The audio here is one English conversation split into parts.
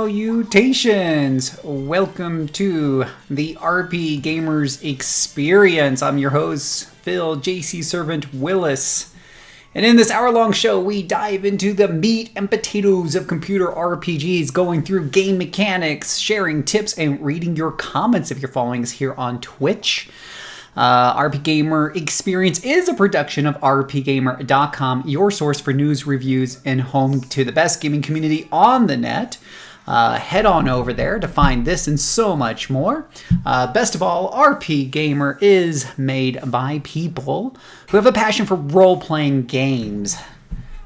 Salutations! Welcome to the RPGamer's Experience. I'm your host, Phil JC Servant Willis. And in this hour-long show, we dive into the meat and potatoes of computer RPGs, going through game mechanics, sharing tips, and reading your comments if you're following us here on Twitch. RPGamer Experience is a production of RPGamer.com, your source for news, reviews, and home to the best gaming community on the net. Head on over there to find this and so much more. Best of all, RPGamer is made by people who have a passion for role-playing games,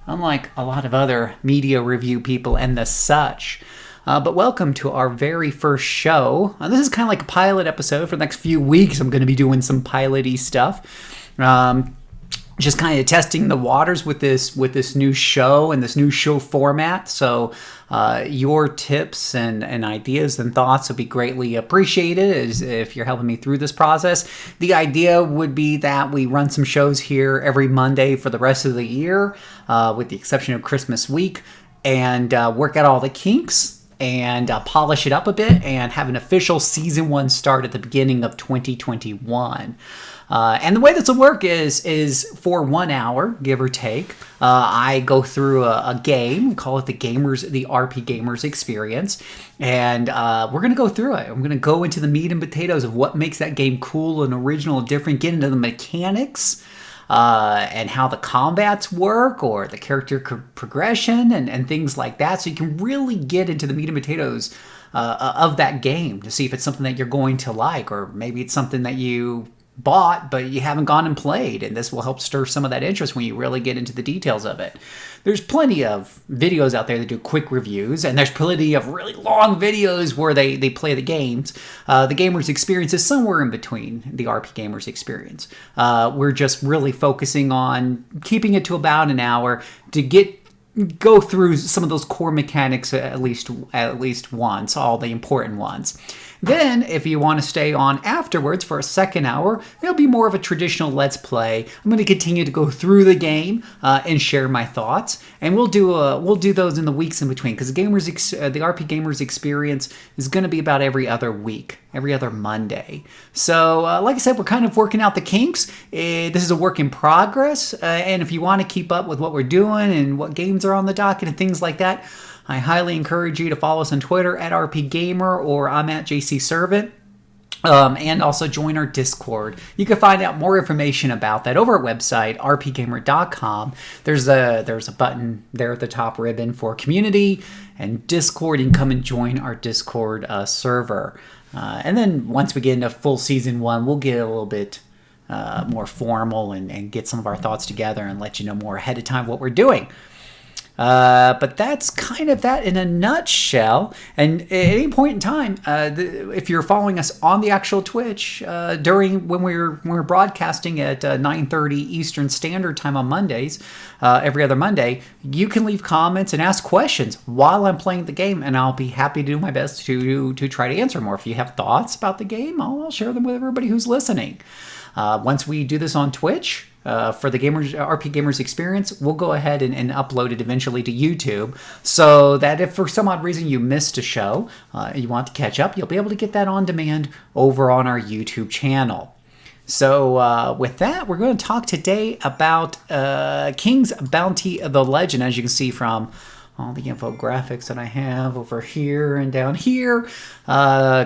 unlike a lot of other media review people and the such. But welcome to our very first show. This is kind of like a pilot episode. For the next few weeks, I'm going to be doing some pilot-y stuff. Just kind of testing the waters with this new show and this new show format. So your tips and ideas and thoughts will be greatly appreciated if you're helping me through this process. The idea would be that we run some shows here every Monday for the rest of the year, with the exception of Christmas week, and work out all the kinks and polish it up a bit and have an official season 1 start at the beginning of 2021. And the way this will work is for 1 hour, give or take, I go through a game. We call it the RPGamer's Experience, and we're going to go through it. I'm going to go into the meat and potatoes of what makes that game cool and original and different, get into the mechanics, and how the combats work, or the character progression, and things like that, so you can really get into the meat and potatoes of that game to see if it's something that you're going to like, or maybe it's something that you bought but you haven't gone and played, and this will help stir some of that interest when you really get into the details of it. There's plenty of videos out there that do quick reviews, and there's plenty of really long videos where they play the games. The Gamer's Experience is somewhere in between the RPGamer's Experience. We're just really focusing on keeping it to about an hour to go through some of those core mechanics at least once, all the important ones. Then, if you want to stay on afterwards for a second hour, it'll be more of a traditional Let's Play. I'm going to continue to go through the game and share my thoughts, and we'll do those in the weeks in between, because the RPGamer's Experience is going to be about every other week, every other Monday. So, like I said, we're kind of working out the kinks. This is a work in progress, and if you want to keep up with what we're doing and what games are on the docket and things like that, I highly encourage you to follow us on Twitter at RPGamer, or I'm at JC Servant, and also join our Discord. You can find out more information about that over our website, RPGamer.com. There's a button there at the top ribbon for community and Discord. You can come and join our Discord server. And then once we get into full season 1, we'll get a little bit more formal and get some of our thoughts together and let you know more ahead of time what we're doing. But that's kind of that in a nutshell. And at any point in time, if you're following us on the actual Twitch when we're broadcasting at 9:30 Eastern Standard Time on Mondays, every other Monday, you can leave comments and ask questions while I'm playing the game, and I'll be happy to do my best to try to answer more. If you have thoughts about the game, I'll share them with everybody who's listening. Once we do this on Twitch, for the RPGamer's Experience, we'll go ahead and upload it eventually to YouTube, so that if for some odd reason you missed a show, you want to catch up, you'll be able to get that on demand over on our YouTube channel. So with that, we're going to talk today about King's Bounty: The Legend. As you can see from all the infographics that I have over here and down here,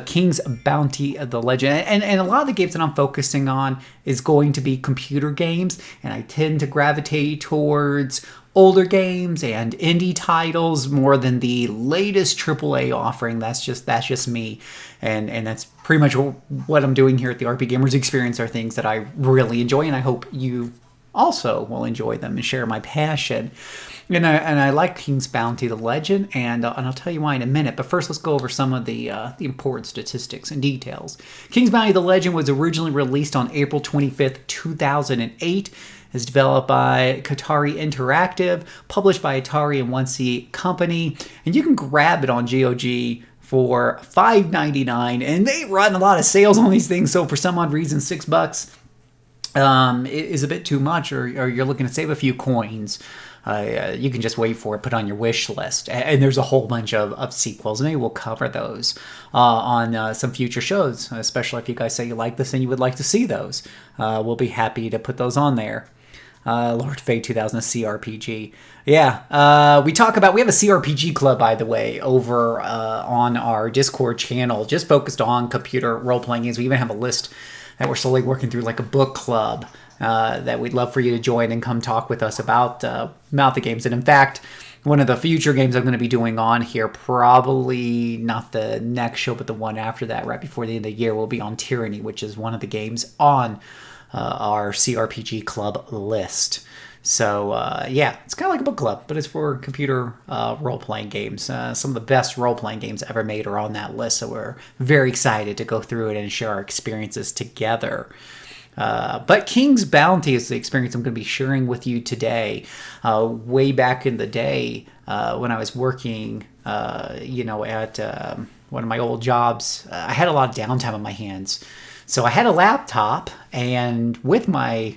King's Bounty: The Legend. And a lot of the games that I'm focusing on is going to be computer games, and I tend to gravitate towards older games and indie titles more than the latest AAA offering. That's just me, and that's pretty much what I'm doing here at the RPGamer's Experience, are things that I really enjoy, and I hope you also will enjoy them and share my passion. And I like King's Bounty: The Legend, and I'll tell you why in a minute. But first, let's go over some of the important statistics and details. King's Bounty: The Legend was originally released on April 25th, 2008. It's developed by Qatari Interactive, published by Atari and 1C Company, and you can grab it on GOG for $5.99. And they run a lot of sales on these things, so for some odd reason, $6 is a bit too much, or you're looking to save a few coins, you can just wait for it, put on your wish list. And there's a whole bunch of sequels. Maybe we'll cover those on some future shows, especially if you guys say you like this and you would like to see those. We'll be happy to put those on there. Lord Fate 2000 CRPG. Yeah, we have a CRPG club, by the way, over on our Discord channel, just focused on computer role-playing games. We even have a list that we're slowly working through, like a book club, that we'd love for you to join and come talk with us about the games. And in fact, one of the future games I'm going to be doing on here, probably not the next show, but the one after that, right before the end of the year, will be on Tyranny, which is one of the games on our CRPG club list. So yeah, it's kind of like a book club, but it's for computer role-playing games. Some of the best role-playing games ever made are on that list, so we're very excited to go through it and share our experiences together. But King's Bounty is the experience I'm going to be sharing with you today. Way back in the day, when I was working, at one of my old jobs, I had a lot of downtime on my hands. So I had a laptop, and with my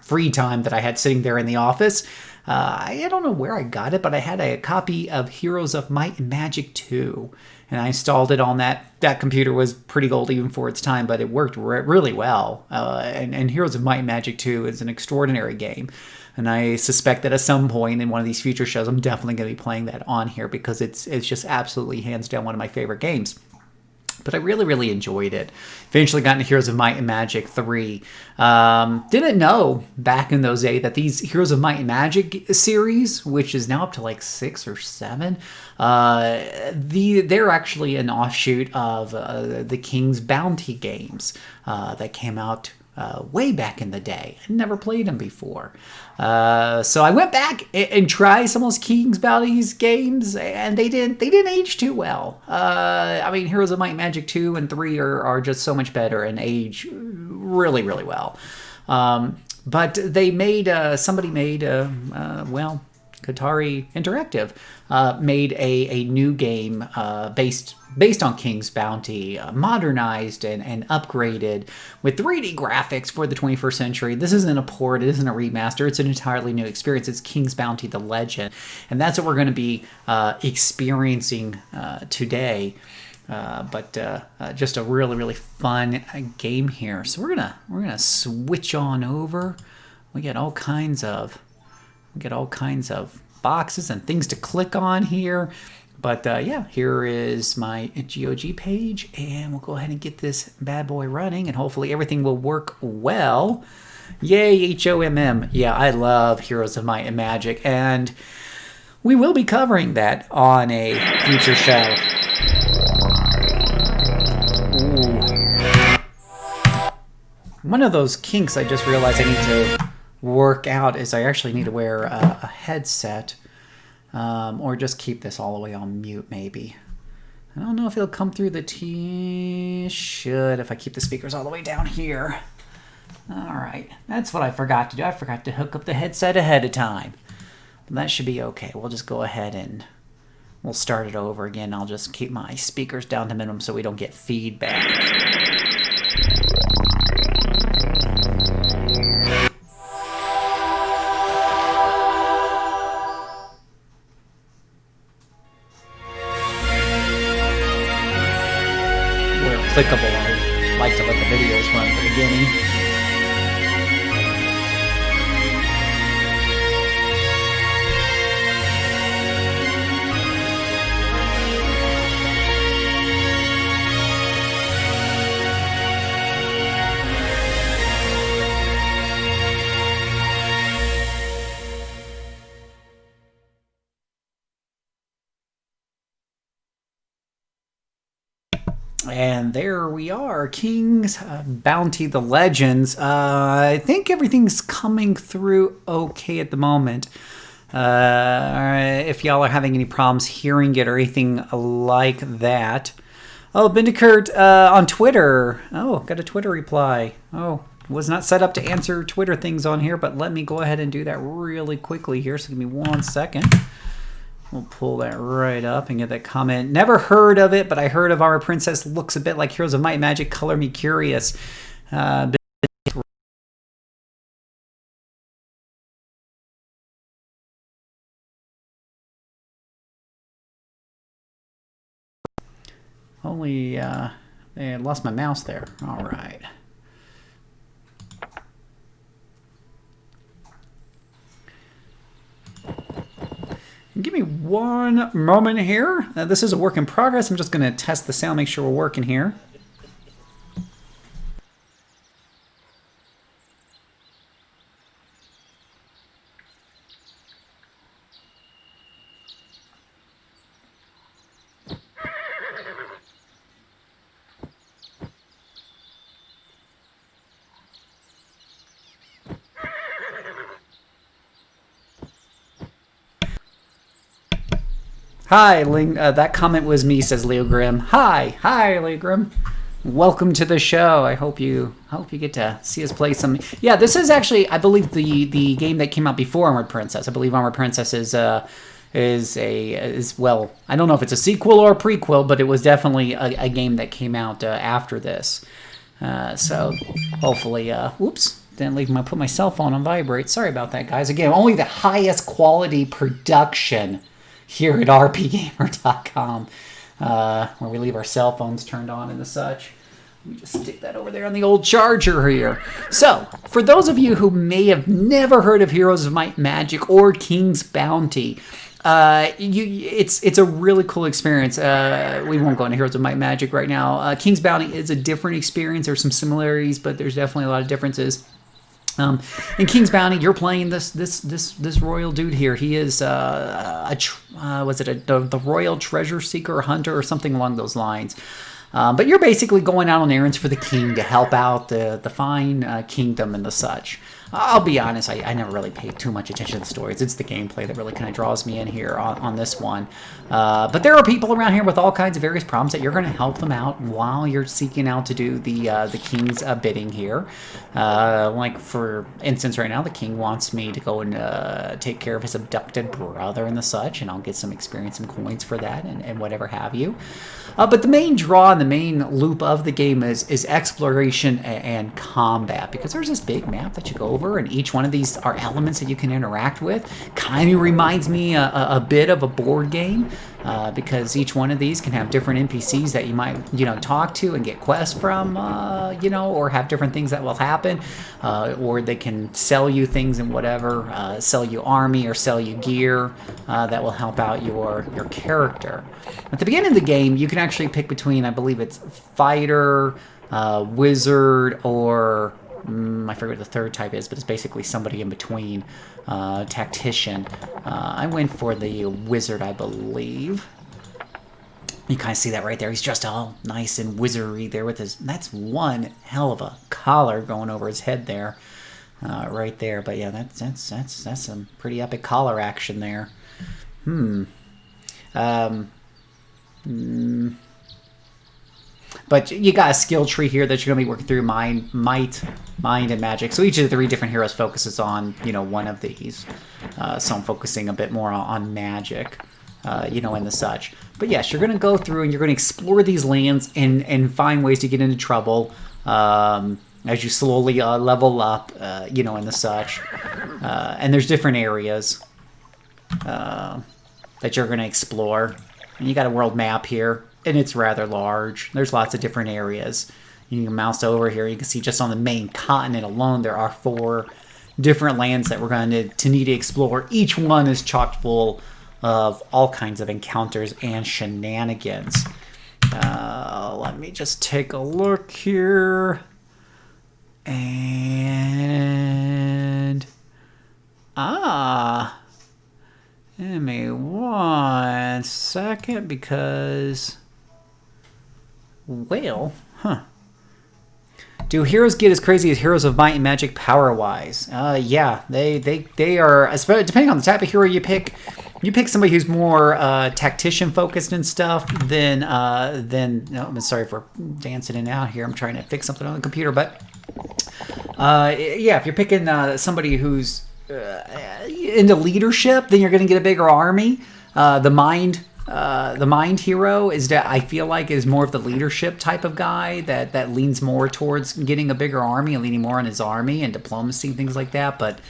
free time that I had sitting there in the office, I don't know where I got it, but I had a copy of Heroes of Might and Magic 2, and I installed it on that. That computer was pretty old even for its time, but it worked really well. And Heroes of Might and Magic 2 is an extraordinary game, and I suspect that at some point in one of these future shows, I'm definitely going to be playing that on here because it's just absolutely hands down one of my favorite games. But I really, really enjoyed it. Eventually got into Heroes of Might and Magic 3. Didn't know back in those days that these Heroes of Might and Magic series, which is now up to like 6 or 7, they're actually an offshoot of the King's Bounty games that came out way back in the day. I never played them before. So I went back and tried some of those King's Bounty's games, and they didn't age too well. I mean, Heroes of Might and Magic 2 and 3 are just so much better and age really, really well. But they made, Qatari Interactive made a new game based on King's Bounty, modernized and upgraded with 3D graphics for the 21st century. This isn't a port, it isn't a remaster, it's an entirely new experience. It's King's Bounty: The Legend, and that's what we're going to be experiencing today. But just a really, really fun game here. So we're gonna switch on over. We get all kinds of boxes and things to click on here. But yeah, here is my GOG page, and we'll go ahead and get this bad boy running, and hopefully everything will work well. Yay, HOMM. Yeah, I love Heroes of Might and Magic, and we will be covering that on a future show. Ooh. One of those kinks I just realized I need to work out is I actually need to wear a headset, or just keep this all the way on mute maybe. I don't know if it'll come through the should if I keep the speakers all the way down here. Alright, that's what I forgot to do. I forgot to hook up the headset ahead of time. But that should be okay. We'll just go ahead and we'll start it over again. I'll just keep my speakers down to minimum so we don't get feedback. Clickable. I like to let the videos run at the beginning. And there we are, King's Bounty: The Legends. I think everything's coming through okay at the moment. If y'all are having any problems hearing it or anything like that. Oh, Bindicurt on Twitter. Oh, got a Twitter reply. Oh, was not set up to answer Twitter things on here, but let me go ahead and do that really quickly here. So give me 1 second. We'll pull that right up and get that comment. Never heard of it, but I heard of Our Princess looks a bit like Heroes of Might and Magic. Color me curious. Only, I lost my mouse there. All right. Give me one moment here. This is a work in progress. I'm just going to test the sound, make sure we're working here. Hi, Ling. That comment was me, says Leo Grimm. Hi, Leo Grimm. Welcome to the show. I hope you get to see us play some. Yeah, this is actually, I believe, the game that came out before Armored Princess. I believe Armored Princess is well, I don't know if it's a sequel or a prequel, but it was definitely a game that came out after this. So hopefully, whoops, didn't put my cell phone on vibrate. Sorry about that, guys. Again, only the highest quality production here at RPGamer.com, where we leave our cell phones turned on and the such. We just stick that over there on the old charger here. So, for those of you who may have never heard of Heroes of Might and Magic or King's Bounty, it's a really cool experience. We won't go into Heroes of Might and Magic right now. King's Bounty is a different experience. There's some similarities, but there's definitely a lot of differences. In King's Bounty, you're playing this royal dude here. He is the royal treasure seeker or hunter or something along those lines. But you're basically going out on errands for the king to help out the fine kingdom and the such. I'll be honest, I never really paid too much attention to the stories. It's the gameplay that really kind of draws me in here on this one. But there are people around here with all kinds of various problems that you're going to help them out while you're seeking out to do the king's bidding here. Like, for instance, right now, the king wants me to go and take care of his abducted brother and the such, and I'll get some experience and coins for that and whatever have you. But the main draw and the main loop of the game is exploration and combat, because there's this big map that you go over, and each one of these are elements that you can interact with. Kind of reminds me a bit of a board game, because each one of these can have different NPCs that you might, talk to and get quests from, or have different things that will happen, or they can sell you things and whatever, sell you army or sell you gear that will help out your character. At the beginning of the game, you can actually pick between, I believe it's fighter, wizard, or I forget what the third type is, but it's basically somebody in between, tactician. I went for the wizard, I believe. You kind of see that right there. He's dressed all nice and wizardry there with his... That's one hell of a collar going over his head there, right there. But yeah, that's some pretty epic collar action there. But you got a skill tree here that you're going to be working through: might, and magic. So each of the three different heroes focuses on, one of these. So I'm focusing a bit more on magic, and the such. But yes, you're going to go through and you're going to explore these lands and find ways to get into trouble as you slowly level up, and the such. And there's different areas that you're going to explore. And you got a world map here, and it's rather large. There's lots of different areas. You can mouse over here. You can see just on the main continent alone, there are 4 different lands that we're going to need to explore. Each one is chock full of all kinds of encounters and shenanigans. Let me just take a look here. And... give me 1 second, because... Well, do heroes get as crazy as Heroes of Might and Magic power-wise? Yeah, they are, depending on the type of hero you pick. You pick somebody who's more tactician-focused and stuff, then I'm sorry for dancing in and out here. I'm trying to fix something on the computer, but yeah, if you're picking somebody who's into leadership, then you're going to get a bigger army. The mind hero I feel like is more of the leadership type of guy that leans more towards getting a bigger army and leaning more on his army and diplomacy and things like that. But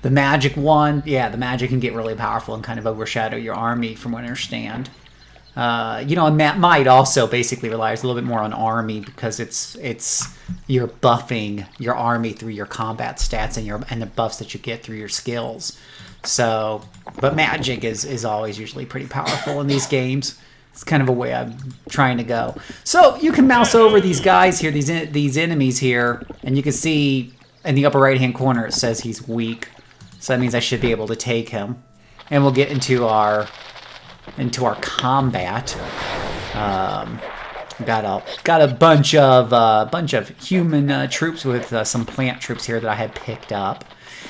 the magic one, yeah, the magic can get really powerful and kind of overshadow your army, from what I understand. You know, and that might also basically relies a little bit more on army because it's you're buffing your army through your combat stats and the buffs that you get through your skills. So, but magic is always usually pretty powerful in these games. It's kind of a way I'm trying to go. So you can mouse over these guys here, these enemies here, and you can see in the upper right hand corner it says he's weak. So that means I should be able to take him, and we'll get into our combat. Got a bunch of human troops with some plant troops here that I had picked up,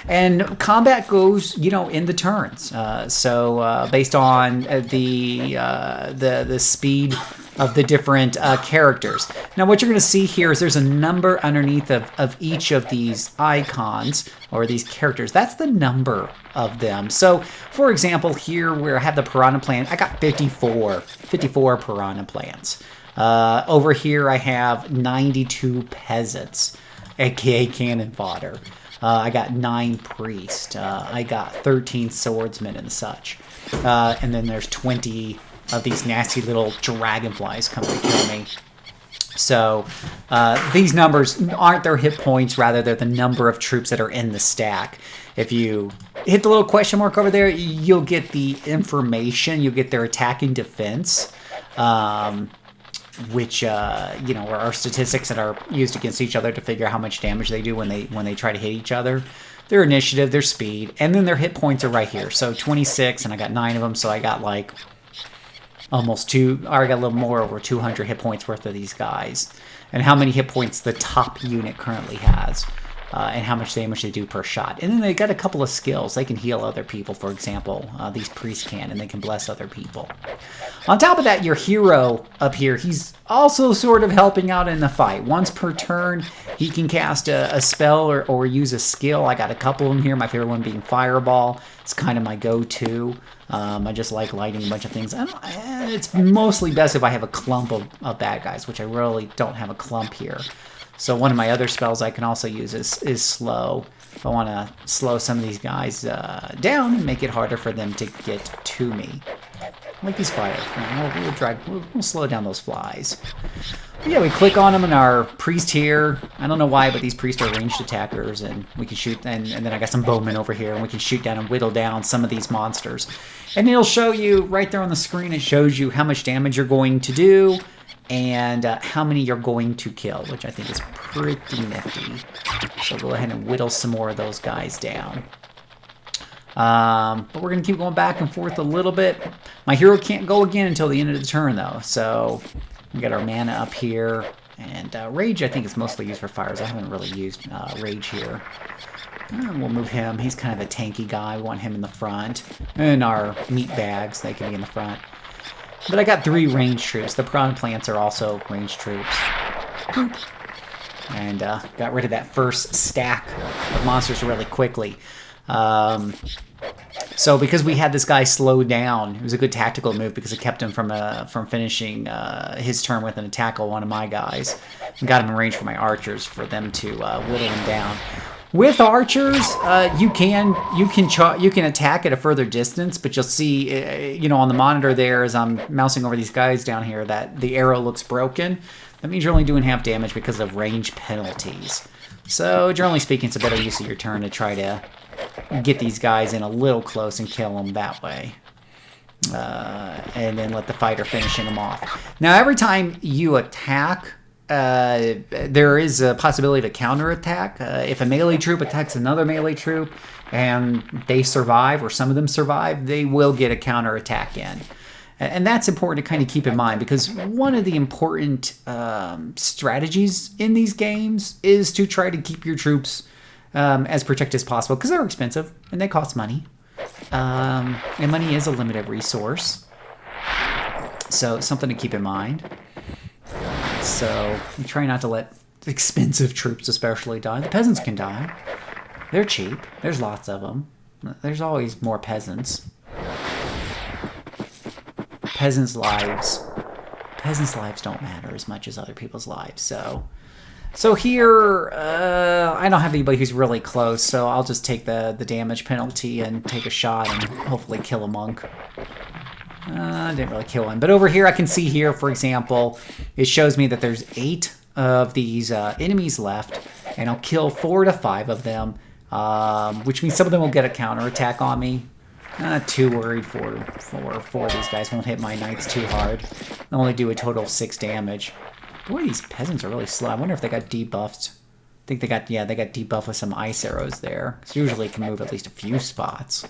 and combat goes, you know, in the turns. So based on the speed of the different characters. Now what you're going to see here is there's a number underneath of each of these icons or these characters. That's the number of them. So for example, here where I have the piranha plant, I got 54 piranha plants. Over here I have 92 peasants, aka cannon fodder. I got 9 priests. I got 13 swordsmen and such. And then there's 20 of these nasty little dragonflies coming to kill me. So these numbers aren't their hit points, rather they're the number of troops that are in the stack. If you hit the little question mark over there, you'll get the information. You'll get their attack and defense, which you know, are statistics that are used against each other to figure out how much damage they do when they try to hit each other. Their initiative, their speed, and then their hit points are right here. So 26, and I got 9 of them, so I got like almost I got a little more over 200 hit points worth of these guys. And how many hit points the top unit currently has. And how much damage they do per shot. And then they got a couple of skills. They can heal other people, for example. These priests can, and they can bless other people. On top of that, your hero up here, he's also sort of helping out in the fight. Once per turn, he can cast a spell or use a skill. I got a couple of them here, my favorite one being Fireball. It's kind of my go-to. I just like lighting a bunch of things. It's mostly best if I have a clump of bad guys, which I really don't have a clump here. So one of my other spells I can also use is slow. If I want to slow some of these guys down and make it harder for them to get to me. Like these fires. We'll slow down those flies. But yeah, we click on them in our priest here. I don't know why, but these priests are ranged attackers, and we can shoot. And then I got some bowmen over here, and we can shoot down and whittle down some of these monsters. And it'll show you right there on the screen. It shows you how much damage you're going to do, and how many you're going to kill, which I think is pretty nifty. So go ahead and whittle some more of those guys down. But we're going to keep going back and forth a little bit. My hero can't go again until the end of the turn, though. So we got our mana up here. And Rage, I think, is mostly used for fires. I haven't really used Rage here. We'll move him. He's kind of a tanky guy. We want him in the front. And our meat bags, they can be in the front. But I got 3 ranged troops. The piranha plants are also ranged troops. And got rid of that first stack of monsters really quickly. So because we had this guy slowed down, it was a good tactical move because it kept him from finishing his turn with an attack on one of my guys. And got him in range for my archers for them to whittle him down. With archers, you can attack at a further distance, but you'll see, you know, on the monitor there as I'm mousing over these guys down here that the arrow looks broken. That means you're only doing half damage because of range penalties. So generally speaking, it's a better use of your turn to try to get these guys in a little close and kill them that way. And then let the fighter finishing them off. Now, every time you attack, there is a possibility of a counterattack. If a melee troop attacks another melee troop and they survive, or some of them survive, they will get a counterattack in. And that's important to kind of keep in mind, because one of the important strategies in these games is to try to keep your troops as protected as possible, because they're expensive and they cost money. And money is a limited resource. So something to keep in mind. So we try not to let expensive troops especially die. The peasants can die. They're cheap. There's lots of them. There's always more peasants. Peasants' lives don't matter as much as other people's lives. So here, I don't have anybody who's really close, so I'll just take the damage penalty and take a shot and hopefully kill a monk. Didn't really kill him. But over here, I can see here, for example, it shows me that there's 8 of these enemies left, and I'll kill 4 to 5 of them, which means some of them will get a counterattack on me. Not too worried for these guys. Won't hit my knights too hard. They'll only do a total of 6 damage. Boy, these peasants are really slow. I wonder if they got debuffed. I think they got, yeah, they got debuffed with some ice arrows there. So usually it can move at least a few spots.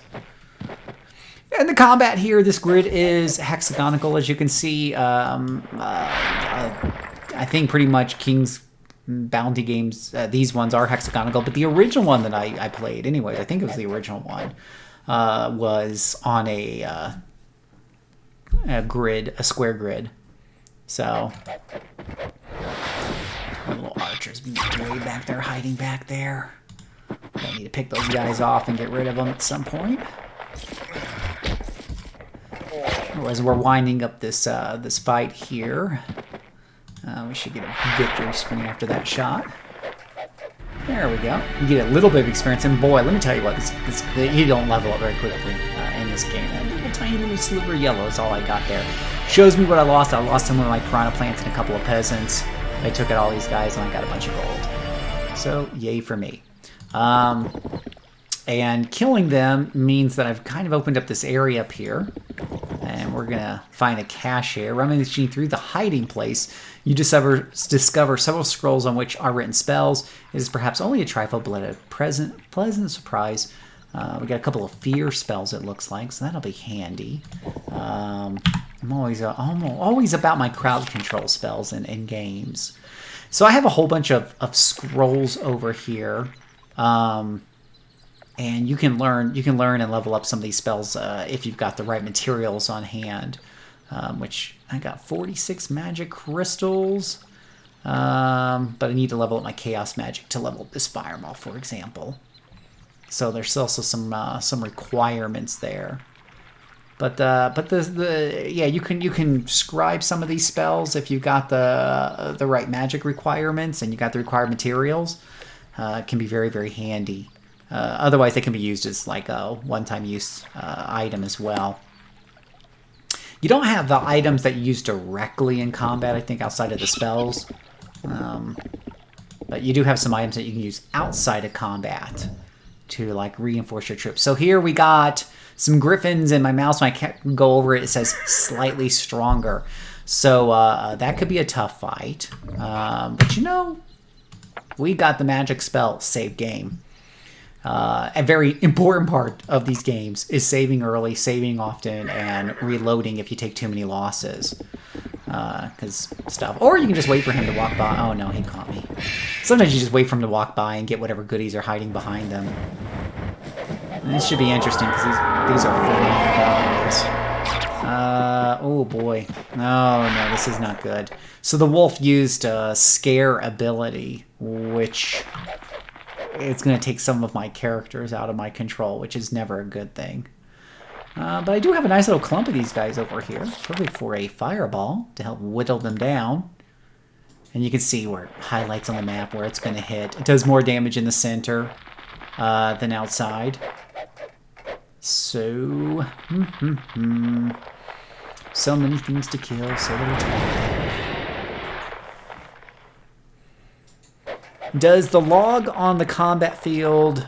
And the combat here, this grid is hexagonal, as you can see. I think pretty much King's Bounty games, these ones are hexagonal, but the original one that I played, anyways, I think it was the original one, was on a grid, a square grid. So, my little archers way back there, hiding back there. I need to pick those guys off and get rid of them at some point. As we're winding up this this fight here, we should get a victory screen after that shot. There we go. You get a little bit of experience, and boy, let me tell you what, you don't level up very quickly in this game. A little tiny little sliver of yellow is all I got there. Shows me what I lost. I lost some of my piranha plants and a couple of peasants. I took out all these guys, and I got a bunch of gold. So, yay for me. And killing them means that I've kind of opened up this area up here. And we're going to find a cache here. Rummaging through the hiding place, you discover several scrolls on which are written spells. It is perhaps only a trifle, but a pleasant surprise. We got a couple of fear spells, it looks like, so that'll be handy. I'm always about my crowd control spells in games. So I have a whole bunch of scrolls over here. And you can learn and level up some of these spells if you've got the right materials on hand. Which I got 46 magic crystals, but I need to level up my chaos magic to level up this fireball, for example. So there's also some requirements there. But yeah, you can scribe some of these spells if you've got the right magic requirements and you got the required materials. It can be very, very handy. Otherwise, they can be used as like a one-time use item as well. You don't have the items that you use directly in combat, I think, outside of the spells. But you do have some items that you can use outside of combat to like reinforce your troops. So here we got some griffins, and my mouse, when I can't go over it, it says slightly stronger. So that could be a tough fight. But you know, we got the magic spell, save game. A very important part of these games is saving early, saving often, and reloading if you take too many losses. Because stuff. Or you can just wait for him to walk by. Oh no, he caught me. Sometimes you just wait for him to walk by and get whatever goodies are hiding behind them. And this should be interesting because these are fun guys. Oh boy. No, this is not good. So the wolf used a scare ability, which it's going to take some of my characters out of my control, which is never a good thing. But I do have a nice little clump of these guys over here, perfect for a fireball to help whittle them down. And you can see where it highlights on the map where it's going to hit. It does more damage in the center than outside. So, so many things to kill, so little time. Does the log on the combat field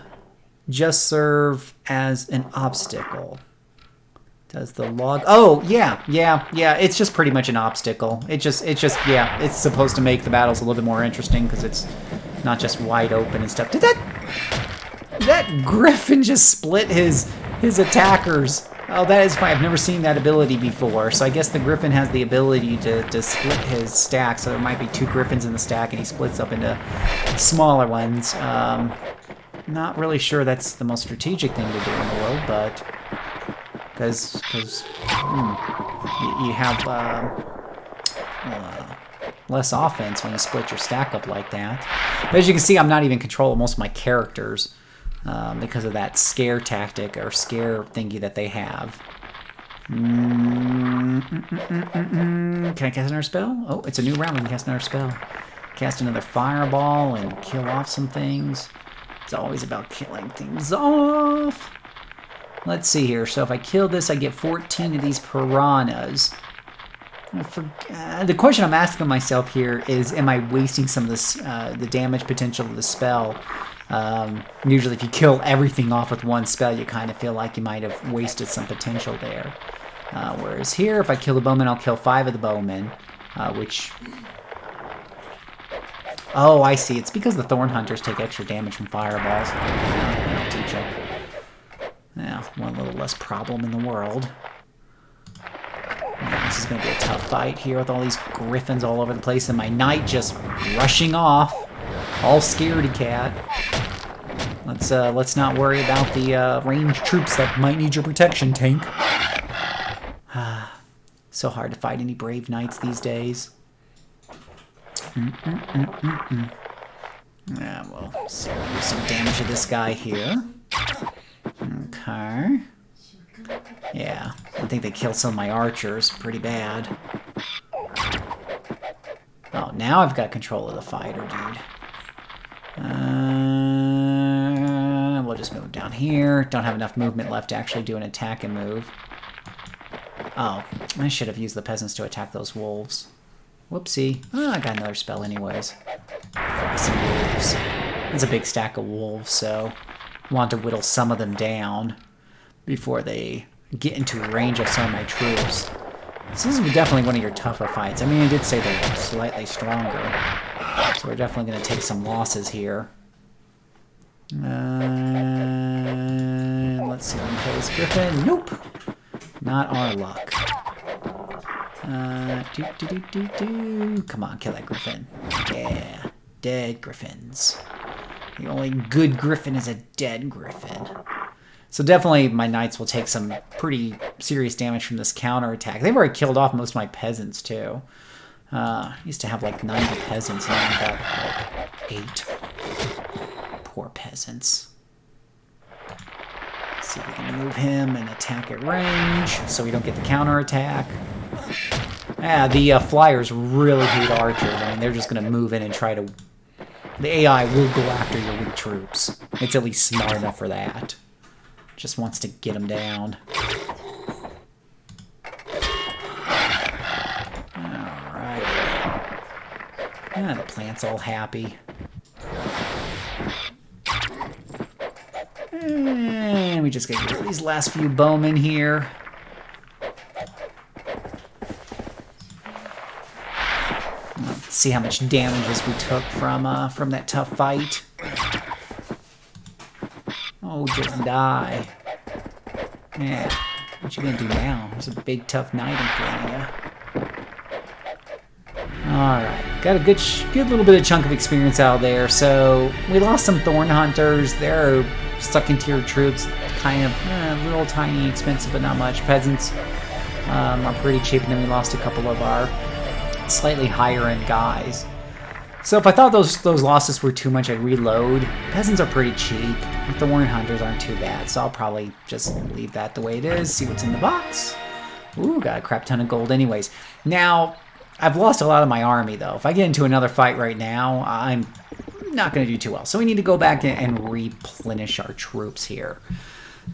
just serve as an obstacle? Does the log... Oh, yeah. It's just pretty much an obstacle. It's supposed to make the battles a little bit more interesting because it's not just wide open and stuff. Did that griffin just split his attackers? Oh, that is fine. I've never seen that ability before. So I guess the griffin has the ability to split his stack. So there might be 2 griffins in the stack, and he splits up into smaller ones. Not really sure that's the most strategic thing to do in the world, but because you have less offense when you split your stack up like that. But as you can see, I'm not even in control of most of my characters. Because of that scare tactic or scare thingy that they have. Can I cast another spell? Oh, it's a new round. We can cast another spell. Cast another fireball and kill off some things. It's always about killing things off. Let's see here. So if I kill this, I get 14 of these piranhas. The question I'm asking myself here is, am I wasting some of this, the damage potential of the spell? Usually if you kill everything off with one spell, you kind of feel like you might have wasted some potential there. Whereas here, if I kill the bowman, I'll kill 5 of the bowmen, which... Oh, I see. It's because the thorn hunters take extra damage from fireballs. I'll teach them. Yeah, one little less problem in the world. Yeah, this is going to be a tough fight here with all these griffins all over the place and my knight just rushing off. All scaredy cat. Let's not worry about the ranged troops that might need your protection, tank. So hard to fight any brave knights these days. Yeah, well, so we'll do some damage to this guy here. Okay. Yeah, I think they killed some of my archers pretty bad. Oh, now I've got control of the fighter, dude. We'll just move down here. Don't have enough movement left to actually do an attack and move. Oh, I should have used the peasants to attack those wolves. Whoopsie. Oh, I got another spell anyways. Some wolves. It's a big stack of wolves, so I want to whittle some of them down before they get into range of some of my troops. This is definitely one of your tougher fights. I mean, I did say they're slightly stronger, so we're definitely going to take some losses here. Let's see, plays Griffin. Nope. Not our luck. Come on, kill that griffin. Yeah. Dead griffins. The only good griffin is a dead griffin. So definitely my knights will take some pretty serious damage from this counterattack. They've already killed off most of my peasants, too. Used to have like 90 peasants, and now I've got like 8. Poor peasants. Let's see if we can move him and attack at range so we don't get the counterattack. Yeah, the flyers really hate archers. I mean, they're just going to move in and try to... The AI will go after your weak troops. It's at least smart enough for that. Just wants to get them down. Alright. Ah, the plant's all happy. And we just get these last few bowmen here. Let's see how much damages we took from that tough fight. Oh, just die. Yeah. What you gonna do now? There's a big tough knight in front of you. Alright. Got a good little bit of chunk of experience out there. So we lost some thorn hunters. They're stuck in tier troops. Kind of little tiny expensive, but not much. Peasants are pretty cheap, and then we lost a couple of our slightly higher end guys. So if I thought those losses were too much, I'd reload. Peasants are pretty cheap. The thorn hunters aren't too bad, so I'll probably just leave that the way it is. See what's in the box. Ooh, got a crap ton of gold anyways. Now, I've lost a lot of my army though. If I get into another fight right now, I'm not going to do too well. So we need to go back and replenish our troops here.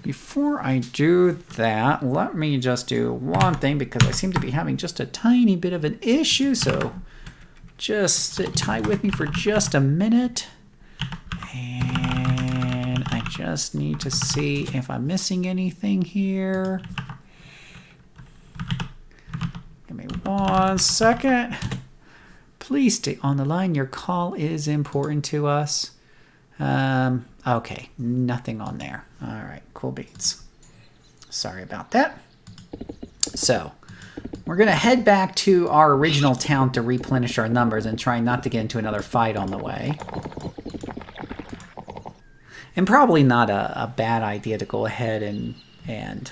Before I do that, let me just do one thing because I seem to be having just a tiny bit of an issue. So just sit tight with me for just a minute. And I just need to see if I'm missing anything here. Give me 1 second. Please stay on the line. Your call is important to us. Okay, nothing on there. All right, cool beans. Sorry about that. So, we're going to head back to our original town to replenish our numbers and try not to get into another fight on the way. And probably not a bad idea to go ahead and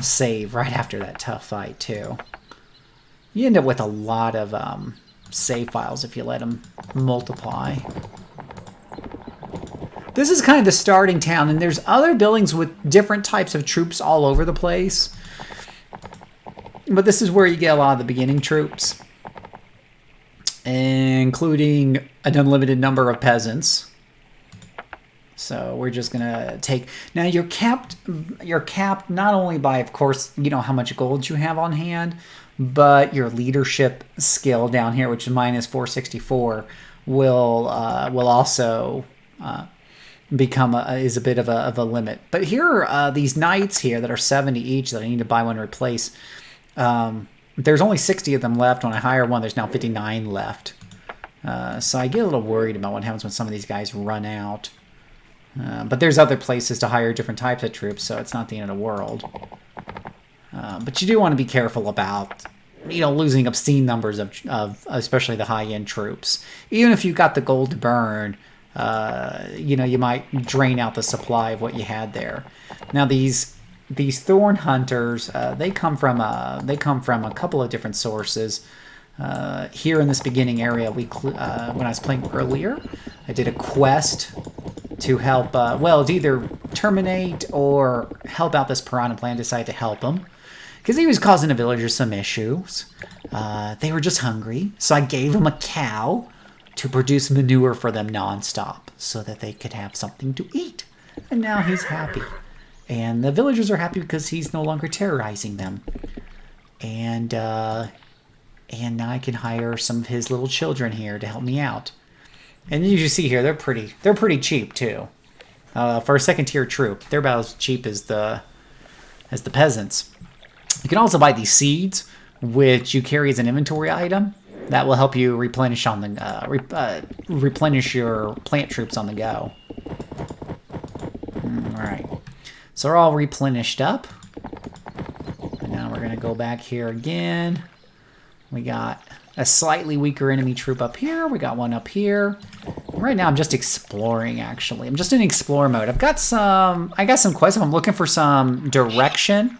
save right after that tough fight, too. You end up with a lot of save files if you let them multiply. This is kind of the starting town, and there's other buildings with different types of troops all over the place. But this is where you get a lot of the beginning troops, including an unlimited number of peasants. So we're just gonna take, now you're capped not only by, of course, you know, how much gold you have on hand, but your leadership skill down here, which is minus 464, will also become is a bit of a limit. But here are these knights here that are 70 each that I need to buy one to replace. There's only 60 of them left. When I hire one, there's now 59 left. So I get a little worried about what happens when some of these guys run out. But there's other places to hire different types of troops, so it's not the end of the world. But you do want to be careful about, you know, losing obscene numbers of especially the high-end troops. Even if you've got the gold to burn, you know, you might drain out the supply of what you had there. Now these thorn hunters, they come from a couple of different sources. Here in this beginning area, when I was playing earlier, I did a quest to help, well, to either terminate or help out this piranha plant. Decided to help him because he was causing the villagers some issues. They were just hungry, so I gave him a cow to produce manure for them nonstop so that they could have something to eat. And now he's happy. And the villagers are happy because he's no longer terrorizing them. And now I can hire some of his little children here to help me out. And as you see here, they're pretty cheap too. For a second tier troop, they're about as cheap as the peasants. You can also buy these seeds, which you carry as an inventory item. That will help you replenish replenish your plant troops on the go. All right, so we're all replenished up. And now we're gonna go back here again. We got a slightly weaker enemy troop up here. We got one up here. Right now I'm just exploring, actually. I'm just in explore mode. I got some quests. I'm looking for some direction.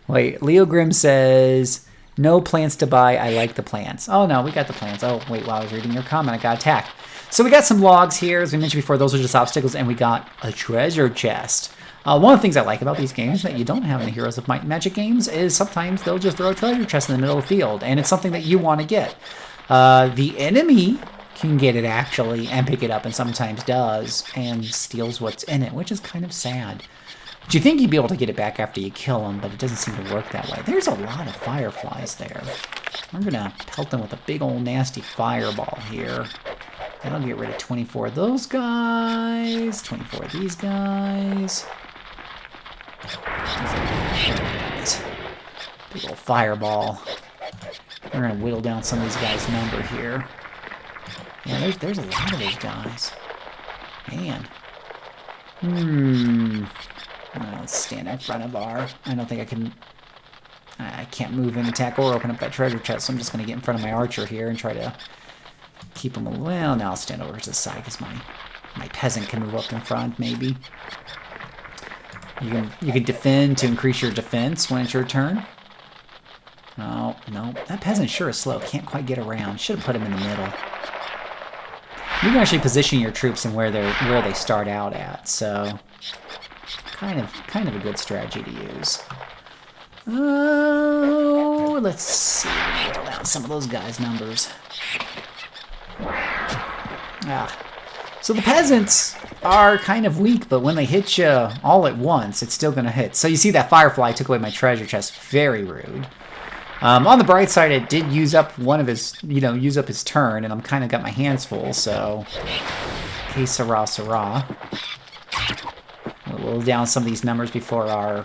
Wait, Leo Grimm says, no plants to buy. I like the plants. Oh, no, we got the plants. Oh, wait, while I was reading your comment, I got attacked. So we got some logs here. As we mentioned before, those are just obstacles, and we got a treasure chest. One of the things I like about these games that you don't have in the Heroes of Might and Magic games is sometimes they'll just throw a treasure chest in the middle of the field, and it's something that you want to get. The enemy can get it, actually, and pick it up, and sometimes does, and steals what's in it, which is kind of sad. But you think you'd be able to get it back after you kill them, but it doesn't seem to work that way. There's a lot of fireflies there. I'm going to pelt them with a big old nasty fireball here. That'll get rid of 24 of those guys, 24 of these guys. Big old fireball. We're going to whittle down some of these guys' number here. Yeah, there's a lot of those guys. Man. Let's stand in front of our... I don't think I can... I can't move and attack or open up that treasure chest, so I'm just going to get in front of my archer here and try to keep him... Well, now I'll stand over to the side because my peasant can move up in front, maybe. You can defend to increase your defense when it's your turn. Oh, no. That peasant sure is slow. Can't quite get around. Should have put him in the middle. You can actually position your troops in where they start out at, so kind of a good strategy to use. Oh, let's see. Whittle down some of those guys' numbers. So the peasants are kind of weak, but when they hit you all at once, it's still going to hit. So you see that firefly took away my treasure chest. Very rude. On the bright side, it did use up one of his, use up his turn, and I'm kind of got my hands full, so... Okay, Sarah. We'll whittle down some of these numbers before our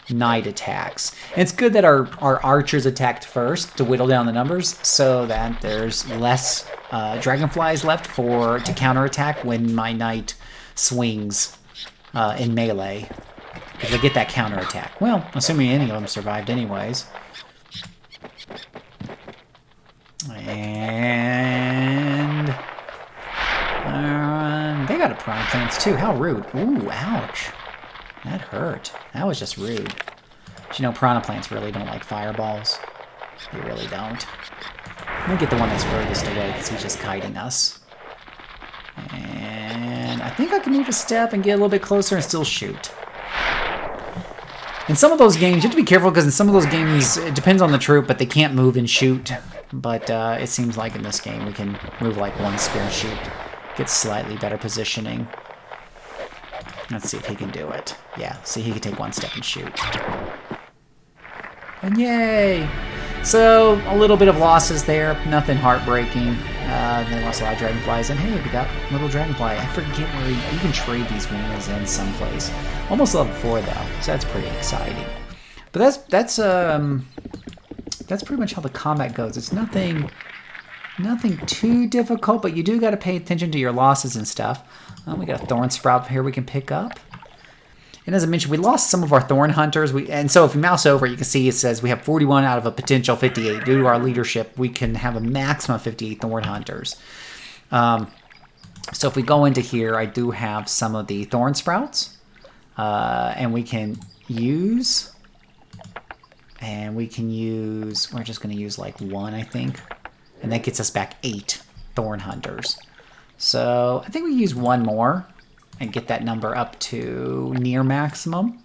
knight attacks. And it's good that our archers attacked first to whittle down the numbers, so that there's less dragonflies left to counterattack when my knight swings in melee. Because they get that counterattack. Well, assuming any of them survived anyways. And they got a piranha plants too. How rude. Ooh, ouch. That hurt. That was just rude. But piranha plants really don't like fireballs. They really don't. I'm going to get the one that's furthest away because he's just kiting us. And I think I can move a step and get a little bit closer and still shoot. In some of those games, you have to be careful because in some of those games, it depends on the troop, but they can't move and shoot. But it seems like in this game, we can move like one spear and shoot. Get slightly better positioning. Let's see if he can do it. Yeah, see, he can take one step and shoot. And yay! So, a little bit of losses there. Nothing heartbreaking. They lost a lot of dragonflies. And hey, we got little dragonfly. I forget where you can trade these wings in someplace. Almost level 4, though. So that's pretty exciting. But that's pretty much how the combat goes. It's nothing too difficult, but you do got to pay attention to your losses and stuff. We got a thorn sprout here we can pick up. And as I mentioned, we lost some of our thorn hunters. And so if you mouse over, you can see it says we have 41 out of a potential 58. Due to our leadership, we can have a maximum of 58 thorn hunters. So if we go into here, I do have some of the thorn sprouts. And we can use... we're just going to use like 1, I think. And that gets us back 8 thorn hunters. So I think we use 1 more and get that number up to near maximum.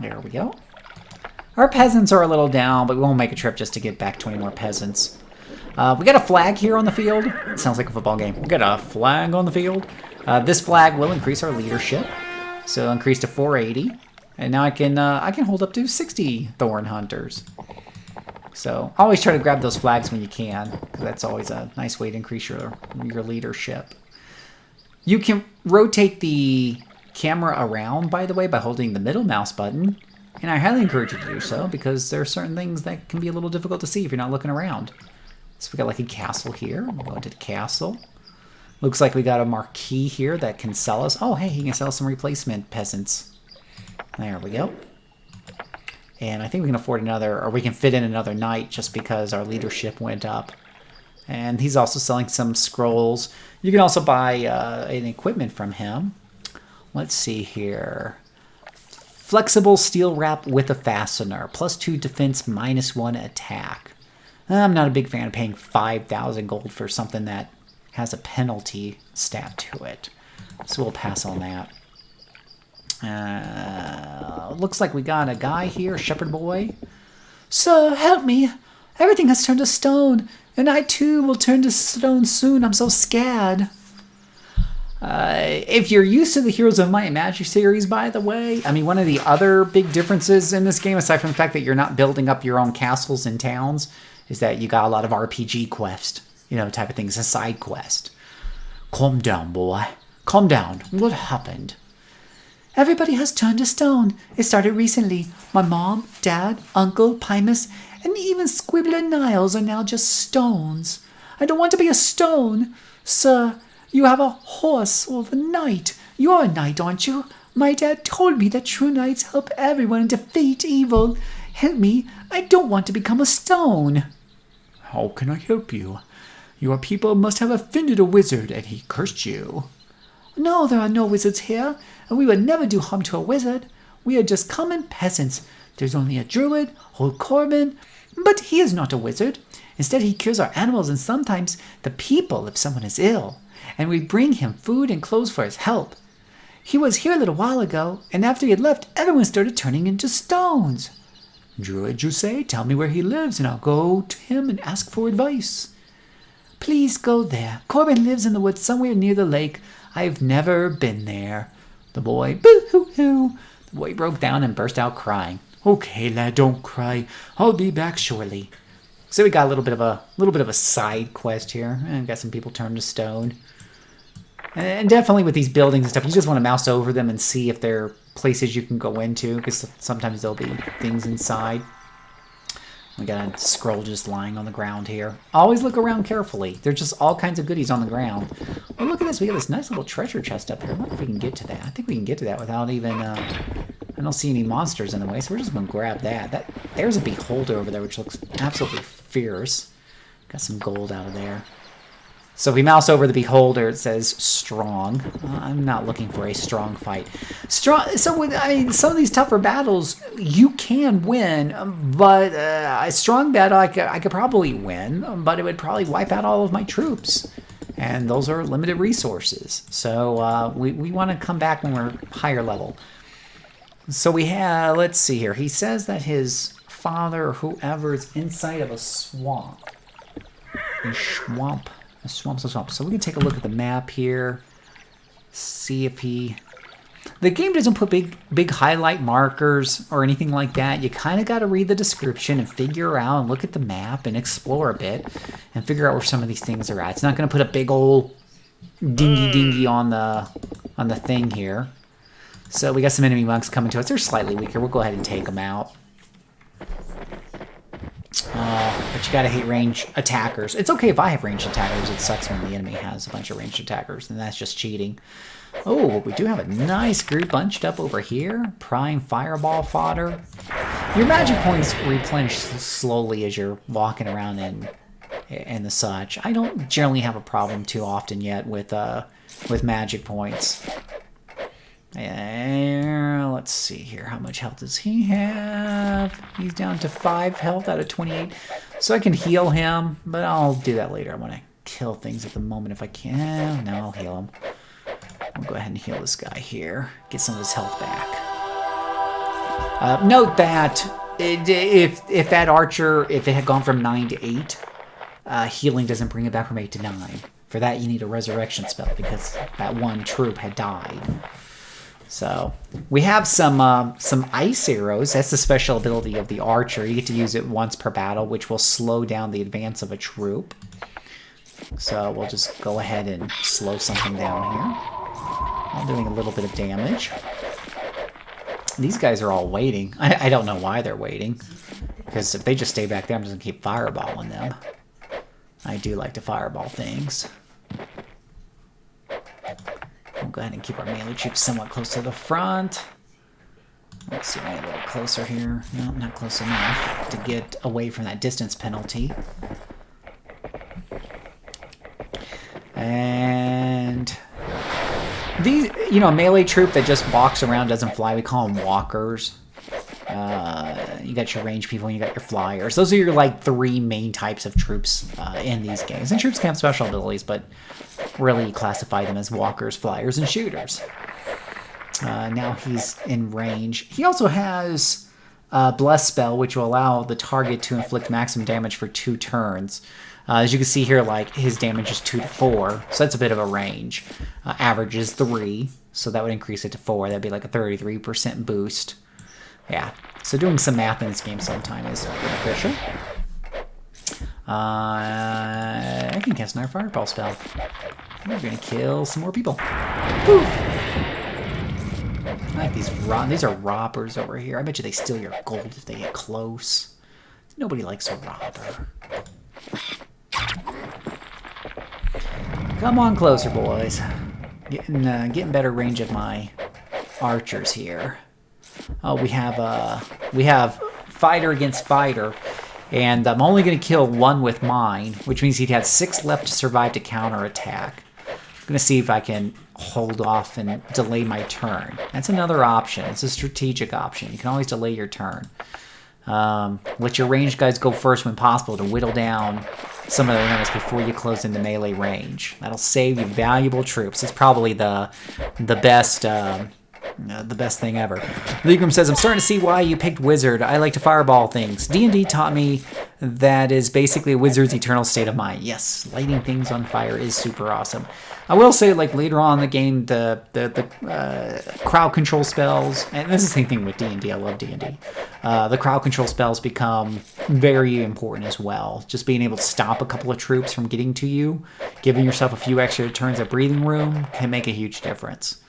There we go. Our peasants are a little down, but we won't make a trip just to get back 20 more peasants. We got a flag here on the field. It sounds like a football game. We got a flag on the field. This flag will increase our leadership. So increase to 480. And now I can hold up to 60 thorn hunters. So always try to grab those flags when you can, because that's always a nice way to increase your leadership. You can rotate the camera around, by the way, by holding the middle mouse button. And I highly encourage you to do so, because there are certain things that can be a little difficult to see if you're not looking around. So we got like a castle here. We'll go into the castle. Looks like we got a marquee here that can sell us. Oh, hey, he can sell some replacement peasants. There we go. And I think we can afford another, or we can fit in another knight just because our leadership went up. And he's also selling some scrolls. You can also buy an equipment from him. Let's see here. Flexible steel wrap with a fastener. +2 defense, -1 attack. I'm not a big fan of paying 5,000 gold for something that has a penalty stat to it. So we'll pass on that. Looks like we got a guy here, shepherd boy. Sir, help me. Everything has turned to stone, and I too will turn to stone soon. I'm so scared. If you're used to the Heroes of Might and Magic series, by the way, I mean, one of the other big differences in this game, aside from the fact that you're not building up your own castles and towns, is that you got a lot of RPG quest, type of things, a side quest. Calm down, boy. Calm down. What happened? Everybody has turned to stone. It started recently. My mom, dad, uncle, Primus, and even Squibbler Niles are now just stones. I don't want to be a stone. Sir, you have a horse or a knight. You're a knight, aren't you? My dad told me that true knights help everyone defeat evil. Help me. I don't want to become a stone. How can I help you? Your people must have offended a wizard, and he cursed you. No, there are no wizards here, and we would never do harm to a wizard. We are just common peasants. There's only a druid, old Corbin, but he is not a wizard. Instead, he cures our animals and sometimes the people if someone is ill, and we bring him food and clothes for his help. He was here a little while ago, and after he had left, everyone started turning into stones. Druid, you say? Tell me where he lives, and I'll go to him and ask for advice. Please go there. Corbin lives in the woods somewhere near the lake. I've never been there. The boy, boo-hoo-hoo. The boy broke down and burst out crying. Okay, lad, don't cry. I'll be back shortly. So we got a little bit of a side quest here, and got some people turned to stone. And definitely with these buildings and stuff, you just want to mouse over them and see if there are places you can go into, because sometimes there'll be things inside. We got a scroll just lying on the ground here. Always look around carefully. There's just all kinds of goodies on the ground. Oh, look at this. We got this nice little treasure chest up here. I wonder if we can get to that. I think we can get to that without even... I don't see any monsters in the way, so we're just going to grab that. There's a beholder over there, which looks absolutely fierce. Got some gold out of there. So if we mouse over the beholder, it says strong. I'm not looking for a strong fight. Strong. So some of these tougher battles you can win, but a strong battle I could probably win, but it would probably wipe out all of my troops, and those are limited resources. So we want to come back when we're higher level. So we have. Let's see here. He says that his father or whoever is inside of a swamp. A swamp. So we can take a look at the map here, see if he The game doesn't put big highlight markers or anything like that. You kind of got to read the description and figure out and look at the map and explore a bit and figure out where some of these things are at. It's not going to put a big old dingy on the thing here. So we got some enemy monks coming to us. They're slightly weaker. We'll go ahead and take them out. But you gotta hate range attackers. It's okay if I have ranged attackers. It sucks when the enemy has a bunch of ranged attackers, and that's just cheating. Oh, we do have a nice group bunched up over here. Prime fireball fodder. Your magic points replenish slowly as you're walking around and the such. I don't generally have a problem too often yet with magic points. And let's see here. How much health does he have? He's down to 5 health out of 28. So I can heal him, but I'll do that later. I want to kill things at the moment if I can. No, I'll heal him. I'll go ahead and heal this guy here. Get some of his health back. Note that if that archer, if it had gone from 9 to 8, healing doesn't bring it back from 8 to 9. For that, you need a resurrection spell because that one troop had died. So we have some ice arrows. That's the special ability of the archer. You get to use it once per battle, which will slow down the advance of a troop. So we'll just go ahead and slow something down here. I'm doing a little bit of damage. These guys are all waiting. I don't know why they're waiting. Because if they just stay back there, I'm just going to keep fireballing them. I do like to fireball things. We'll go ahead and keep our melee troops somewhat close to the front. Let's see, a little closer here. No, not close enough to get away from that distance penalty. And these, you know, a melee troop that just walks around, doesn't fly, we call them walkers. You got your range people and you got your flyers. Those are your, like, 3 main types of troops in these games. And troops can have special abilities, but really classify them as walkers, flyers, and shooters. Now he's in range. He also has Bless Spell, which will allow the target to inflict maximum damage for 2 turns. As you can see here, like, his damage is 2 to 4, so that's a bit of a range. Average is 3, so that would increase it to 4. That'd be like a 33% boost. Yeah, so doing some math in this game sometime is beneficial. I can cast another fireball spell. We're gonna kill some more people. Poof! I like these are robbers over here. I bet you they steal your gold if they get close. Nobody likes a robber. Come on closer, boys. Getting better range of my archers here. We have fighter against fighter, and I'm only going to kill 1 with mine, which means he'd have 6 left to survive to counterattack. I'm going to see if I can hold off and delay my turn. That's another option. It's a strategic option. You can always delay your turn. Let your ranged guys go first when possible to whittle down some of their enemies before you close into melee range. That'll save you valuable troops. It's probably the best thing ever. Legram says, I'm starting to see why you picked Wizard. I like to fireball things. D&D taught me that is basically a wizard's eternal state of mind. Yes, lighting things on fire is super awesome. I will say, like, later on in the game, the crowd control spells, and this is the same thing with D&D. I love D&D. The crowd control spells become very important as well. Just being able to stop a couple of troops from getting to you, giving yourself a few extra turns of breathing room can make a huge difference.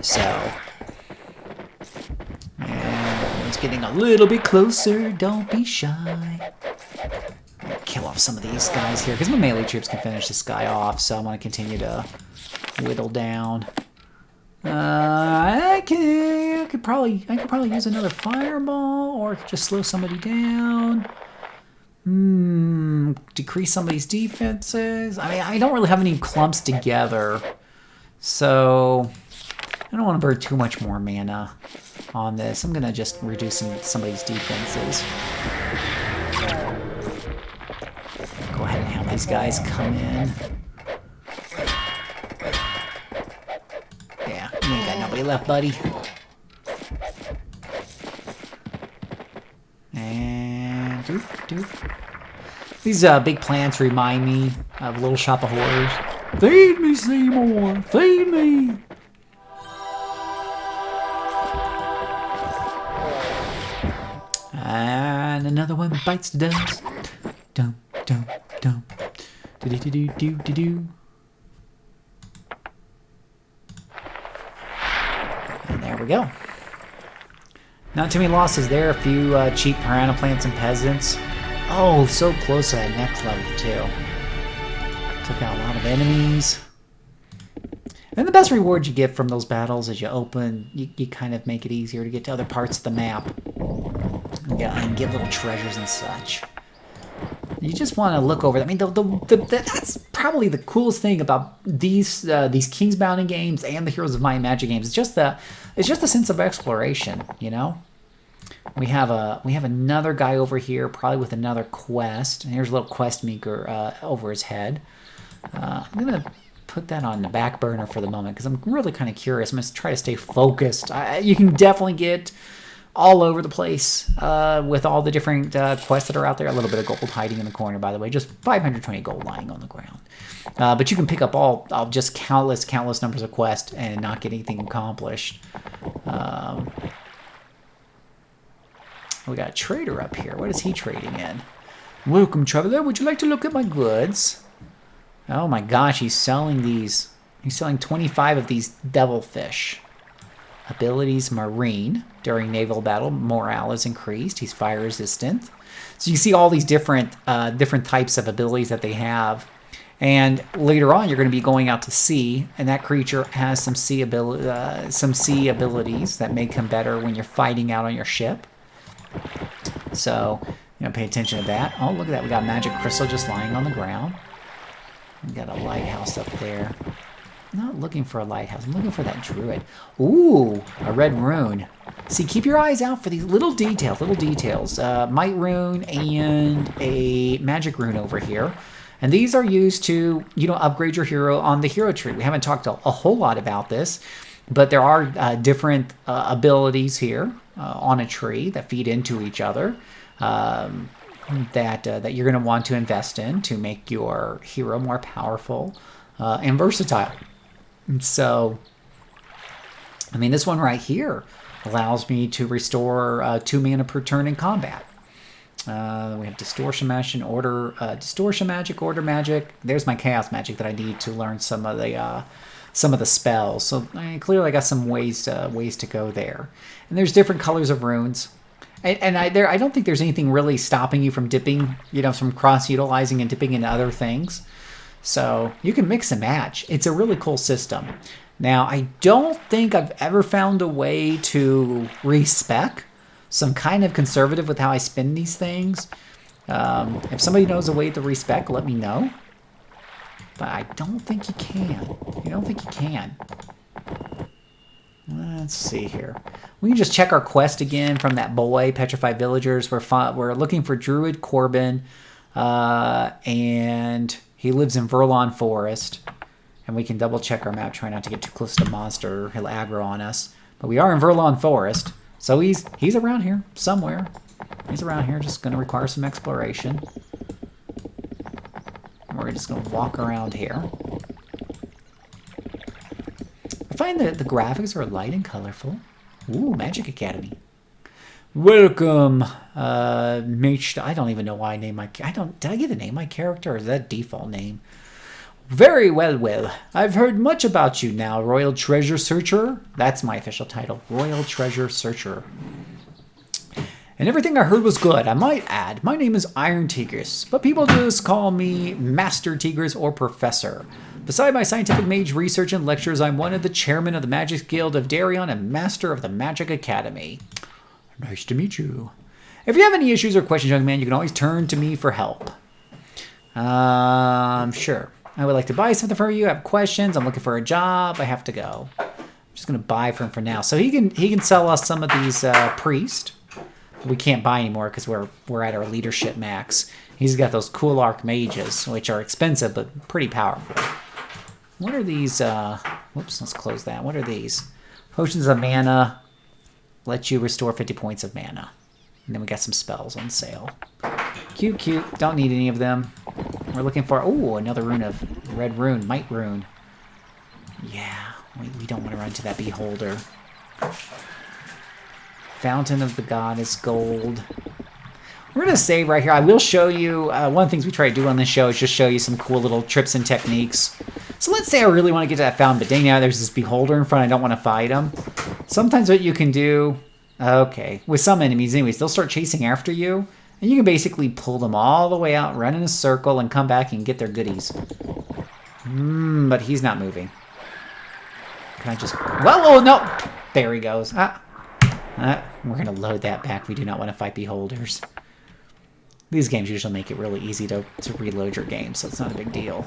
So, and it's getting a little bit closer. Don't be shy. Kill off some of these guys here because my melee troops can finish this guy off. So I'm going to continue to whittle down. I could probably use another fireball, or I could just slow somebody down. Decrease somebody's defenses. I mean, I don't really have any clumps together. So I don't want to burn too much more mana on this. I'm going to just reduce somebody's defenses. Go ahead and have these guys come in. Yeah, you ain't got nobody left, buddy. And these big plants remind me of Little Shop of Horrors. Feed me, Seymour! Feed me! And another one bites the dust. Dum, dum, dum. Do-do-do-do-do-do. And there we go. Not too many losses there. A few cheap piranha plants and peasants. Oh, so close to that next level, too. Took out a lot of enemies. And the best reward you get from those battles is you kind of make it easier to get to other parts of the map. And get little treasures and such. You just want to look over. I mean, that's probably the coolest thing about these King's Bounty games and the Heroes of Might and Magic games. It's just the sense of exploration, you know. We have another guy over here, probably with another quest. And here's a little quest maker over his head. I'm gonna put that on the back burner for the moment because I'm really kind of curious. I'm gonna try to stay focused. You can definitely get all over the place with all the different quests that are out there. A little bit of gold hiding in the corner, by the way. Just 520 gold lying on the ground. But you can pick up all just countless numbers of quests and not get anything accomplished. We got a trader up here. What is he trading in? Welcome, traveler. Would you like to look at my goods? Oh my gosh, he's selling these. He's selling 25 of these devilfish. Abilities marine. During naval battle, morale is increased. He's fire resistant. So you see all these different types of abilities that they have. And later on, you're going to be going out to sea, and that creature has some sea abilities that make him better when you're fighting out on your ship. So, pay attention to that. Oh, look at that. We got magic crystal just lying on the ground. We got a lighthouse up there. I'm not looking for a lighthouse. I'm looking for that druid. Ooh, a red rune. See, keep your eyes out for these little details. Might rune and a magic rune over here. And these are used to, upgrade your hero on the hero tree. We haven't talked a whole lot about this, but there are different abilities here on a tree that feed into each other that you're going to want to invest in to make your hero more powerful and versatile. And so, I mean, this one right here allows me to restore 2 mana per turn in combat. We have Distortion Magic, Order Magic. There's my Chaos Magic that I need to learn some of the spells. So clearly I got some ways to go there. And there's different colors of runes. And I don't think there's anything really stopping you from dipping, from cross-utilizing and dipping into other things. So you can mix and match. It's a really cool system. Now, I don't think I've ever found a way to respec, so I'm kind of conservative with how I spin these things. If somebody knows a way to respec, let me know. But I don't think you can. I don't think you can. Let's see here. We can just check our quest again from that boy, Petrified Villagers. We're looking for Druid Corbin, and he lives in Verlon Forest. And we can double check our map, try not to get too close to the monster, or he'll aggro on us. But we are in Verlon Forest, so he's around here somewhere. He's around here, just going to require some exploration. And we're just going to walk around here. I find that the graphics are light and colorful. Ooh, Magic Academy. Welcome, Mage. I don't even know why I named my... Did I get to name my character, or is that default name? Very well, Will. I've heard much about you now, Royal Treasure Searcher. That's my official title, Royal Treasure Searcher. And everything I heard was good. I might add, my name is Iron Tigris, but people just call me Master Tigris or Professor. Beside my scientific mage research and lectures, I'm one of the chairman of the Magic Guild of Darien and master of the Magic Academy. Nice to meet you. If you have any issues or questions, young man, you can always turn to me for help. Sure. I would like to buy something for you. I have questions. I'm looking for a job. I have to go. I'm just going to buy from him for now. So he can sell us some of these priests. We can't buy anymore because we're at our leadership max. He's got those cool archmages, which are expensive but pretty powerful. What are these? Whoops, let's close that. What are these? Potions of mana let you restore 50 points of mana. And then we got some spells on sale. Cute, cute. Don't need any of them. We're looking for, another rune of red rune, might rune. Yeah, we don't want to run to that beholder. Fountain of the Goddess Gold. We're going to save right here. I will show you, one of the things we try to do on this show is just show you some cool little trips and techniques. So let's say I really want to get to that fountain, but dang now there's this beholder in front. I don't want to fight him. Sometimes what you can do, okay, with some enemies anyways, they'll start chasing after you. And you can basically pull them all the way out, run in a circle, and come back and get their goodies. But he's not moving. Can I just... Whoa, no! There he goes. We're going to load that back. We do not want to fight beholders. These games usually make it really easy to reload your game, so it's not a big deal.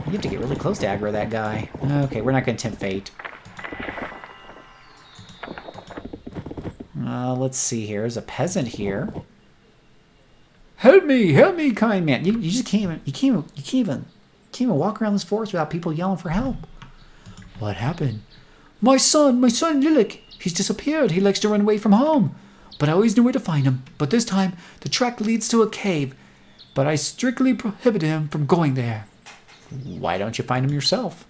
You have to get really close to aggro that guy. Okay, we're not going to tempt fate. Let's see here. There's a peasant here. Help me, kind man. You just can't even walk around this forest without people yelling for help. What happened? My son Lilik. He's disappeared. He likes to run away from home. But I always knew where to find him. But this time, the track leads to a cave. But I strictly prohibited him from going there. Why don't you find him yourself?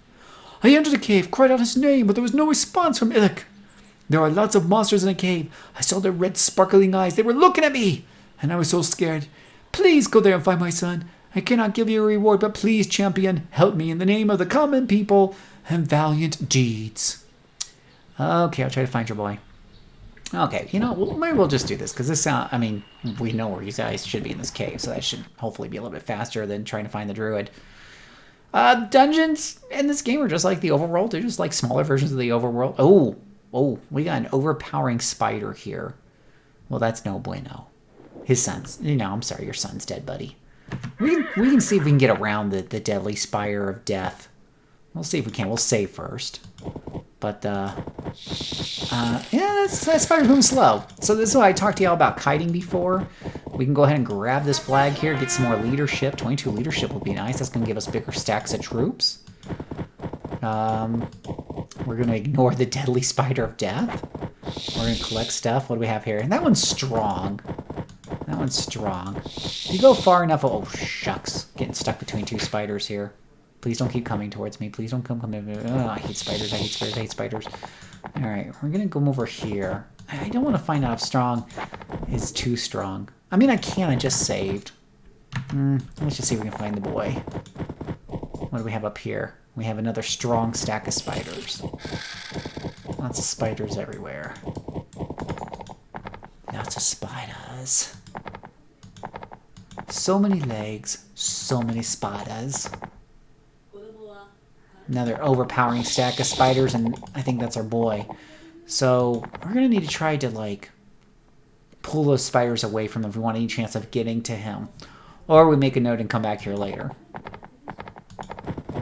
I entered the cave, cried out his name, but there was no response from Illik. There are lots of monsters in the cave. I saw their red sparkling eyes. They were looking at me. And I was so scared. Please go there and find my son. I cannot give you a reward, but please, champion, help me in the name of the common people and valiant deeds. Okay, I'll try to find your boy. Okay, you know, maybe we'll just do this, because this sound, I mean, we know where you guys should be in this cave, so that should hopefully be a little bit faster than trying to find the druid. Dungeons in this game are just like the overworld. They're just like smaller versions of the overworld. Oh, we got an overpowering spider here. Well, that's no bueno. His son's, I'm sorry, your son's dead, buddy. We can see if we can get around the deadly spire of death. We'll see if we can. We'll save first. But, yeah, that spider's moving slow. So this is what I talked to y'all about kiting before. We can go ahead and grab this flag here, get some more leadership. 22 leadership will be nice. That's going to give us bigger stacks of troops. We're going to ignore the deadly spider of death. We're going to collect stuff. What do we have here? And that one's strong. That one's strong. You go far enough. Oh, shucks. Getting stuck between two spiders here. Please don't keep coming towards me. Please don't come. Oh, I hate spiders. I hate spiders. I hate spiders. All right, we're going to come over here. I don't want to find out if strong is too strong. I mean, I can. I just saved. Let's just see if we can find the boy. What do we have up here? We have another strong stack of spiders. Lots of spiders everywhere. Lots of spiders. So many legs. So many spiders. Another overpowering stack of spiders, and I think that's our boy. So we're going to need to try to, like, pull those spiders away from him if we want any chance of getting to him. Or we make a note and come back here later.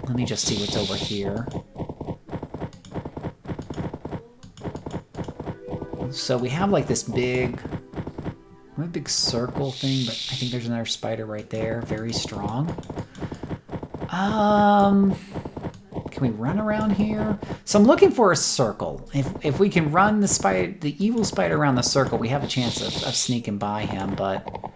Let me just see what's over here. So we have, like, this big circle thing, but I think there's another spider right there. Very strong. Can we run around here? So I'm looking for a circle. If we can run the evil spider around the circle, we have a chance of sneaking by him, but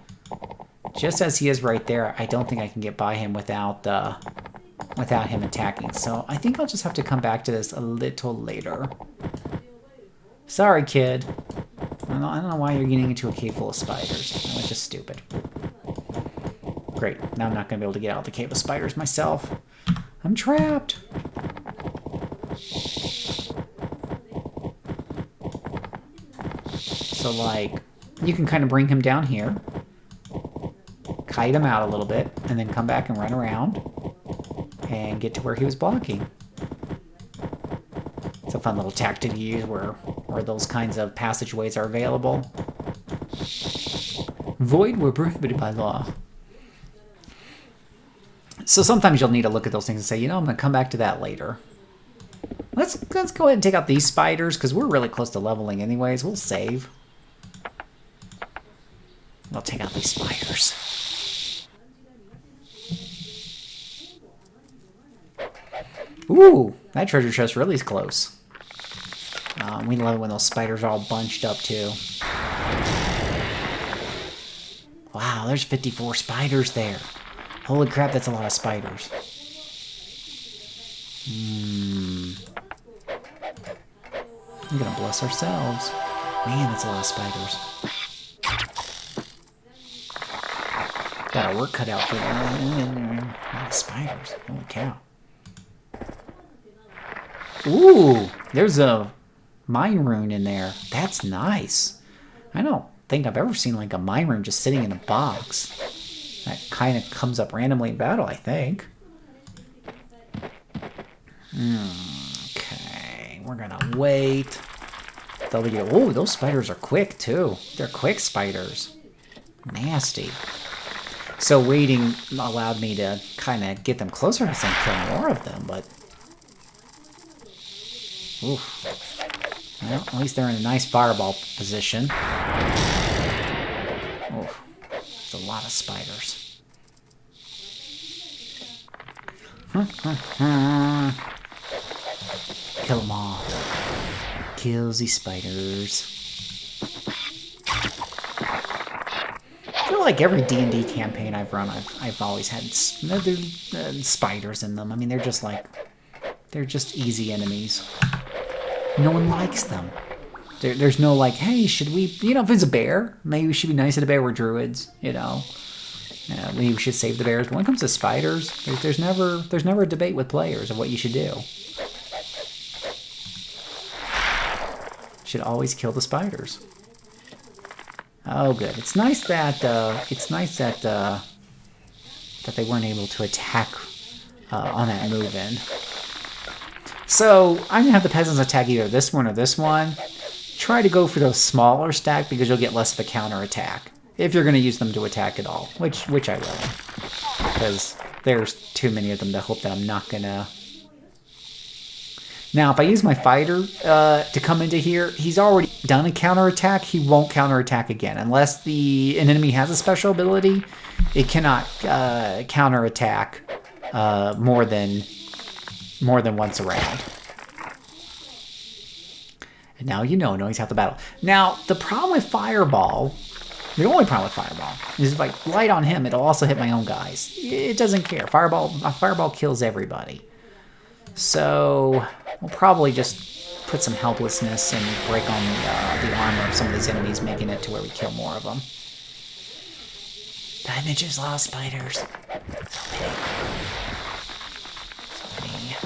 just as he is right there, I don't think I can get by him without him attacking. So I think I'll just have to come back to this a little later. Sorry, kid. I don't know why you're getting into a cave full of spiders. That was just stupid. Great. Now I'm not going to be able to get out of the cave of spiders myself. I'm trapped. So, like, you can kind of bring him down here, kite him out a little bit, and then come back and run around and get to where he was blocking. It's a fun little tactic to use where those kinds of passageways are available. Void were prohibited by law. So sometimes you'll need to look at those things and say, I'm going to come back to that later. Let's go ahead and take out these spiders, because we're really close to leveling anyways. We'll save. We'll take out these spiders. Ooh, that treasure chest really is close. We love it when those spiders are all bunched up, too. Wow, there's 54 spiders there. Holy crap, that's a lot of spiders. We're gonna bless ourselves. Man, that's a lot of spiders. Got our work cut out for them. A lot of spiders. Holy cow. Ooh, there's a mine rune in there. That's nice. I don't think I've ever seen like a mine rune just sitting in a box. That kind of comes up randomly in battle, I think. Okay, we're gonna wait. Oh, those spiders are quick too. They're quick spiders. Nasty. So waiting allowed me to kind of get them closer and kill more of them, but... Oof. Well, at least they're in a nice fireball position. Oof. It's a lot of spiders. Kill them all. Kills these spiders. I feel like every D&D campaign I've run, I've always had spiders in them. I mean, they're just easy enemies. No one likes them. There's no like, hey, should we, you know, if it's a bear, maybe we should be nice to the bear. We're druids, you know. Maybe we should save the bears. But when it comes to spiders, there's never a debate with players of what you should do. Should always kill the spiders. Oh, good. It's nice that that they weren't able to attack on that move-in. So I'm gonna have the peasants attack either this one or this one. Try to go for those smaller stack because you'll get less of a counter attack if you're gonna use them to attack at all, which I will, because there's too many of them to hope that I'm not gonna. Now, if I use my fighter to come into here, he's already done a counterattack. He won't counterattack again. Unless an enemy has a special ability, it cannot counterattack more than once around. And now you know, knowing how to battle. Now, the problem with Fireball, the only problem with Fireball, is if I light on him, it'll also hit my own guys. It doesn't care. Fireball kills everybody. So we'll probably just put some helplessness and break on the armor of some of these enemies, making it to where we kill more of them. Did I mention there's a lot of spiders? So many.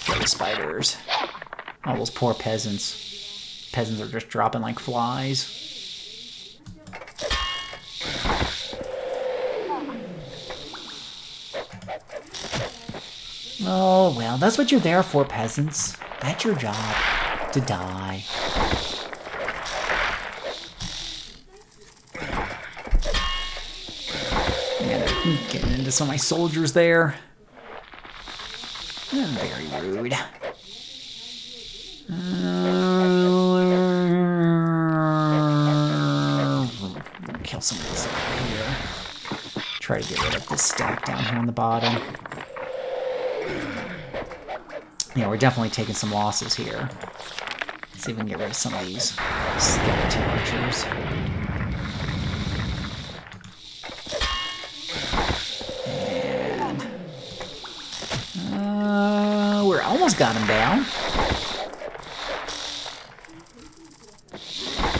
Kill the spiders. All those poor peasants. Peasants are just dropping like flies. Oh, well, that's what you're there for, peasants. That's your job, to die. And getting into some of my soldiers there. Very rude. Kill some of this over here. Try to get rid of this stack down here on the bottom. Yeah, we're definitely taking some losses here. Let's see if we can get rid of some of these skeleton archers. And we're almost got him down.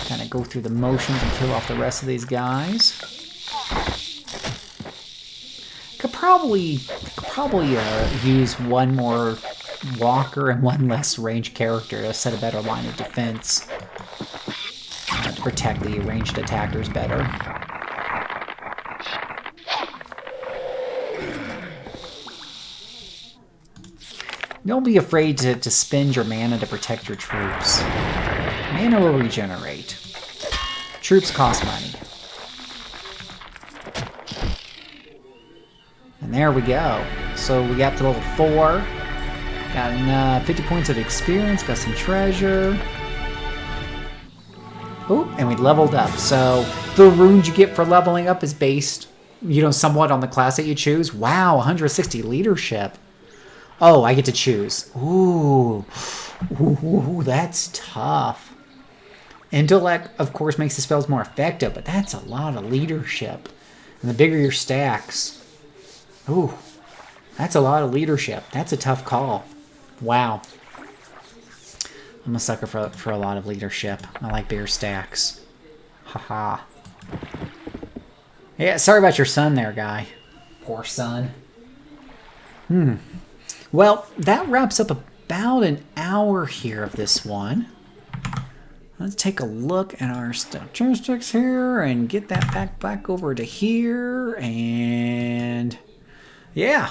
Kind of go through the motions and kill off the rest of these guys. Could probably use one more walker and one less ranged character to set a better line of defense to protect the ranged attackers better. Don't be afraid to spend your mana to protect your troops. Mana will regenerate. Troops cost money. And there we go. So we got to level 4. Got 50 points of experience, got some treasure. Oh, and we leveled up. So the runes you get for leveling up is based, somewhat on the class that you choose. Wow, 160 leadership. Oh, I get to choose. Ooh, that's tough. Intellect, of course, makes the spells more effective, but that's a lot of leadership. And the bigger your stacks. Ooh, that's a lot of leadership. That's a tough call. Wow. I'm a sucker for a lot of leadership. I like bigger stacks. Haha. Yeah, sorry about your son there, guy. Poor son. Well, that wraps up about an hour here of this one. Let's take a look at our statistics here and get that back over to here. And yeah.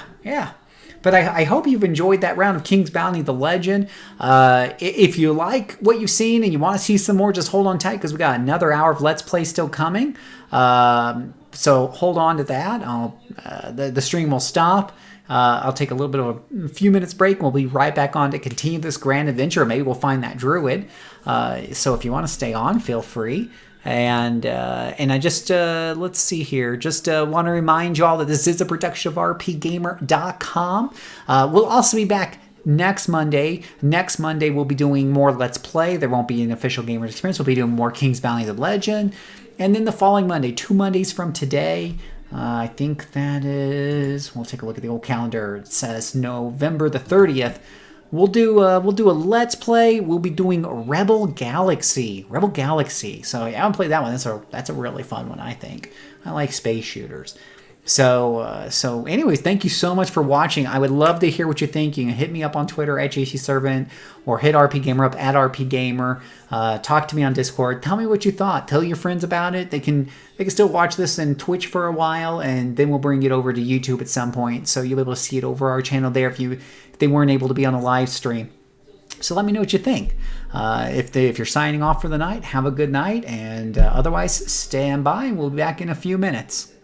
But I hope you've enjoyed that round of King's Bounty: The Legend. If you like what you've seen and you want to see some more, just hold on tight because we got another hour of Let's Play still coming. So hold on to that. The stream will stop. I'll take a little bit of a few minutes break. And we'll be right back on to continue this grand adventure. Maybe we'll find that druid. So if you want to stay on, feel free. And I just, let's see here. Just want to remind you all that this is a production of RPGamer.com. We'll also be back next Monday. Next Monday, we'll be doing more Let's Play. There won't be an official Gamers Experience. We'll be doing more King's Bounty: The Legend. And then the following Monday, 2 Mondays from today, I think that is, we'll take a look at the old calendar. It says November the 30th. We'll do a Let's Play. We'll be doing Rebel Galaxy. So I haven't played that one. That's a really fun one, I think. I like space shooters. So anyways, thank you so much for watching. I would love to hear what you think. You can hit me up on Twitter at JCServant or hit RPGamer up at RPGamer. Talk to me on Discord. Tell me what you thought. Tell your friends about it. They can still watch this in Twitch for a while, and then we'll bring it over to YouTube at some point. So you'll be able to see it over our channel there if they weren't able to be on a live stream. So let me know what you think. If you're signing off for the night, have a good night, and otherwise stand by. We'll be back in a few minutes.